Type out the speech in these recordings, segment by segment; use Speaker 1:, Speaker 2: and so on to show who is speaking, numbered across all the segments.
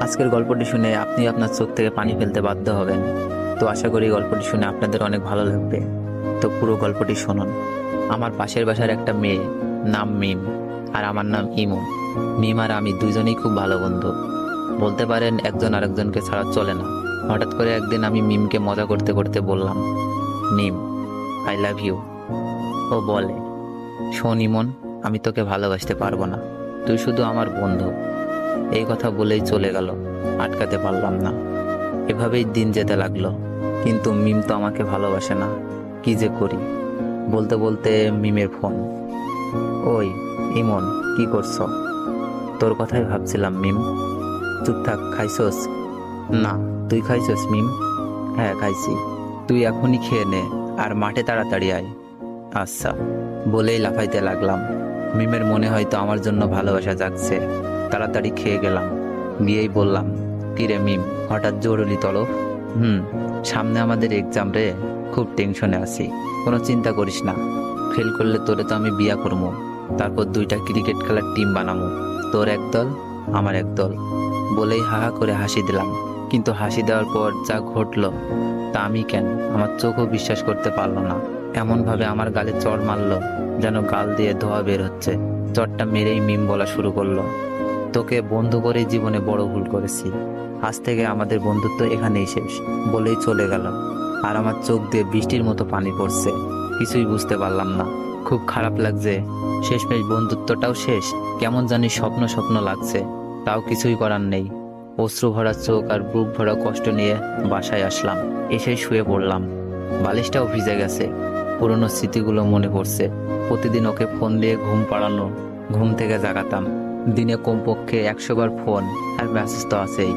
Speaker 1: আজকের গল্পটি শুনে আপনি আপনার চোখ থেকে পানি ফেলতে বাধ্য হবেন। তো আশা করি গল্পটি শুনে আপনাদের অনেক ভালো লাগবে। তো পুরো গল্পটি শুনুন। আমার পাশের বাসার একটা মেয়ে, নাম মিম, আর আমার নাম ইমন। মিম আর আমি দুজনেই খুব ভালো বন্ধু, বলতে পারেন একজন আরেকজনকে ছাড়া চলে না। হঠাৎ করে একদিন আমি মিমকে মজা করতে করতে বললাম, মিম, আই লাভ ইউ। ও বলে, শোন ইমন, আমি তোকে ভালোবাসতে পারবো না, তুই শুধু আমার বন্ধু। এই কথা বলেই চলে গেল, আটকাতে পারলাম না। এভাবেই দিন যেতে লাগলো, কিন্তু মিম তো আমাকে ভালোবাসে না। কি যে করি। বলতে বলতে মিমের ফোন। ওই ইমন, কি করছো? তোর কথাই ভাবছিলাম মিম। চুপ থাক, খাইছস? না, তুই খাইছস মিম? হ্যাঁ খাইছি। তুই এখনই খেয়ে নে, আর মাঠে তাড়াতাড়ি আয়। আচ্ছা, বলেই লাফাইতে লাগলাম। মিমের মনে হয়তো আমার জন্য ভালোবাসা জাগছে। তাড়াতাড়ি খেয়ে গেলাম, গিয়েই বললাম, কিরে মিম, হঠাৎ জরুরি তলব? সামনে আমাদের এক্সাম রে, খুব টেনশনে আছি। কোনো চিন্তা করিস না, ফেল করলে তোরে তো আমি বিয়া করবো, তারপর 2টা ক্রিকেট খেলার টিম বানাবো, তোর এক দল আমার এক দল। বলেই হাহা করে হাসি দিলাম। কিন্তু হাসি দেওয়ার পর যা ঘটলো তা আমি কেন আমার চোখও বিশ্বাস করতে পারলো না। এমন ভাবে আমার গালে চড় মারলো যেন গাল দিয়ে ধোয়া বের হচ্ছে। চড়টা মেরেই মিম বলা শুরু করলো, তোকে বন্ধু করে জীবনে বড় ভুল করেছি, আজ থেকে আমাদের বন্ধুত্ব এখানেই শেষ। বলেই চলে গেল। আর আমার চোখ দিয়ে বৃষ্টির মতো পানি পড়ছে। কিছুই বুঝতে পারলাম না, খুব খারাপ লাগছে। শেষমেশ বন্ধুত্বটাও শেষ। কেমন জানি স্বপ্ন স্বপ্ন লাগছে, তাও কিছুই করার নেই। অশ্রু ভরা চোখ আর বুক ভরা কষ্ট নিয়ে বাসায় আসলাম। এসে শুয়ে পড়লাম। বালিশটাও ভিজে গেছে। পুরনো স্মৃতিগুলো মনে পড়ছে। প্রতিদিন ওকে ফোন দিয়ে ঘুম পাড়ানো, ঘুম থেকে জাগাতাম। দিনে কমপক্ষে 100 বার ফোন আর মেসেজ তো আছেই।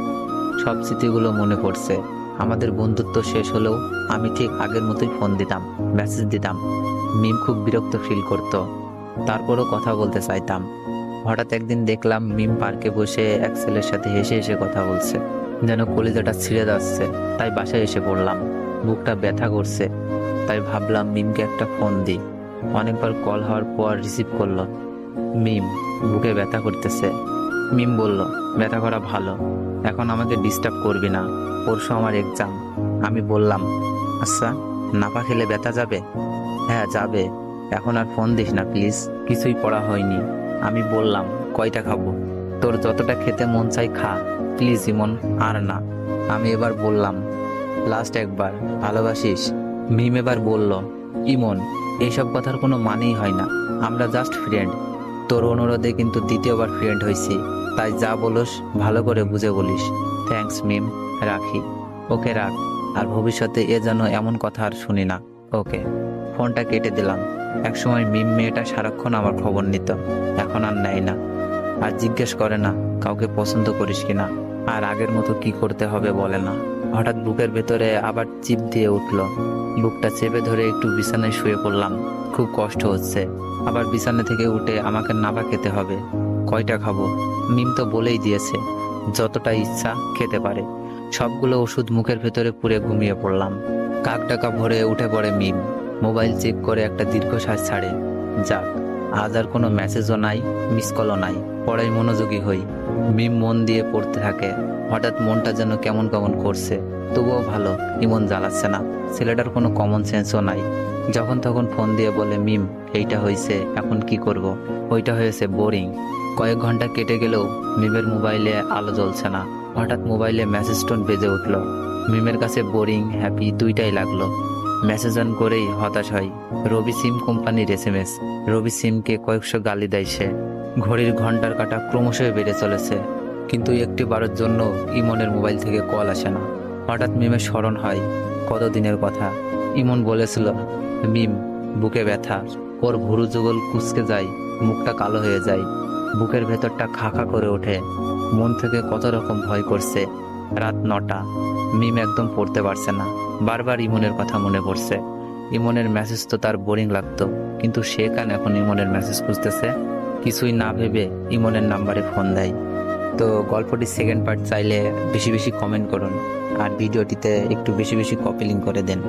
Speaker 1: সব স্মৃতিগুলো মনে পড়ছে। আমাদের বন্ধুত্ব শেষ হলেও আমি ঠিক আগের মতোই ফোন দিতাম, মেসেজ দিতাম। মিম খুব বিরক্ত ফিল করতো, তারপরও কথা বলতে চাইতাম। হঠাৎ একদিন দেখলাম মিম পার্কে বসে এক ছেলের সাথে হেসে হেসে কথা বলছে, যেন কলিজাটা ছিঁড়ে যাচ্ছে। তাই বাসায় এসে পড়লাম। বুকটা ব্যথা করছে, তাই ভাবলাম মিমকে একটা ফোন দিই। অনেকবার কল হওয়ার পর রিসিভ করলো। মিম, বুকে ব্যথা করতেছে। মিম বলল, ব্যথা করা ভালো, এখন আমাকে ডিস্টার্ব করবি না, পরশু আমার এক্সাম। আমি বললাম, আচ্ছা, নাপা খেলে ব্যথা যাবে? হ্যাঁ যাবে, এখন আর ফোন দিস না প্লিজ, কিছুই পড়া হয়নি। আমি বললাম, কয়টা খাবো? তোর যতটা খেতে মন চাই খা, প্লিজ ইমন, আর না। আমি এবার বললাম, লাস্ট একবার, ভালোবাসিস? মিম এবার বলল, ইমন, এইসব কথার কোনো মানেই হয় না, আমরা জাস্ট ফ্রেন্ড। তোর অনুরোধে কিন্তু দ্বিতীয়বার ফ্রেন্ড হয়েছি, তাই যা বলোস ভালো করে বুঝে বলিস। থ্যাঙ্কস মিম, রাখি। ওকে রাখ, আর ভবিষ্যতে এ যেন এমন কথা আর শুনি না। ওকে। ফোনটা কেটে দিলাম। একসময় মিম মেয়েটা সারাক্ষণ আমার খবর নিত, এখন আর নেয় না। আর জিজ্ঞেস করে না কাউকে পছন্দ করিস কিনা, আর আগের মতো কি করতে হবে বলে না। হঠাৎ বুকের ভেতরে আবার চিপ দিয়ে উঠলো। বুকটা চেপে ধরে একটু বিছানায় শুয়ে পড়লাম। খুব কষ্ট হচ্ছে। আবার বিছানা থেকে উঠে আমাকে নাবা খেতে হবে। কয়টা খাবো? মিম তো বলেই দিয়েছে যতটা ইচ্ছা খেতে পারে। সবগুলো ওষুধ মুখের ভেতরে পুরে ঘুমিয়ে পড়লাম। কাক ডাকা ভরে উঠে পড়ে মিম। মোবাইল চেক করে একটা দীর্ঘশ্বাস ছাড়ে। যাক, আজ আর কোনো মেসেজও নাই, মিস কলও নাই। পড়াই মনোযোগী হই। মিম মন দিয়ে পড়তে থাকে। হঠাৎ মনটা যেন কেমন কেমন করছে। তবুও ভালো, ইমন জ্বালাচ্ছে না। ছেলেটার কোনো কমন সেন্সও নাই। যখন তখন ফোন দিয়ে বলে, মিম, এইটা হয়েছে, এখন কি করব? ওইটা হয়েছে, বোরিং। কয়েক ঘন্টা কেটে গেলেও মিমের মোবাইলে আলো জ্বলছে না। হঠাৎ মোবাইলে মেসেজ টোন বেজে উঠলো। মিমের কাছে বোরিং হ্যাপি দুইটাই লাগলো। মেসেজ অন করেই হতাশ হয়। রবি সিম কোম্পানির SMS। রবি সিমকে কয়েকশো গালি দেয় সে। ঘড়ির ঘন্টার কাঁটা ক্রমশই বেড়ে চলেছে, কিন্তু একটি বারের জন্য ইমনের মোবাইল থেকে কল আসে না। হঠাৎ মিমের স্মরণ হয় কতদিনের কথা। ইমন বলেছিল, মিম, বুকে ব্যথা। ওর ভুরু যুগল কুঁচকে যায়, মুখটা কালো হয়ে যায়, বুকের ভেতরটা খা খা করে ওঠে। মন থেকে কত রকম ভয় করছে। রাত 9টা। মিম একদম পড়তে পারছে না। বারবার ইমনের কথা মনে পড়ছে। ইমনের মেসেজ তো তার বোরিং লাগতো, কিন্তু সে কেন এখন ইমনের মেসেজ খুঁজতেছে? কিছুই না ভেবে ইমনের নাম্বারে ফোন দেয়। তো গল্পটির সেকেন্ড পার্ট চাইলে বেশি বেশি কমেন্ট করুন, আর ভিডিওটিতে একটু বেশি বেশি কপি লিঙ্ক করে দেন।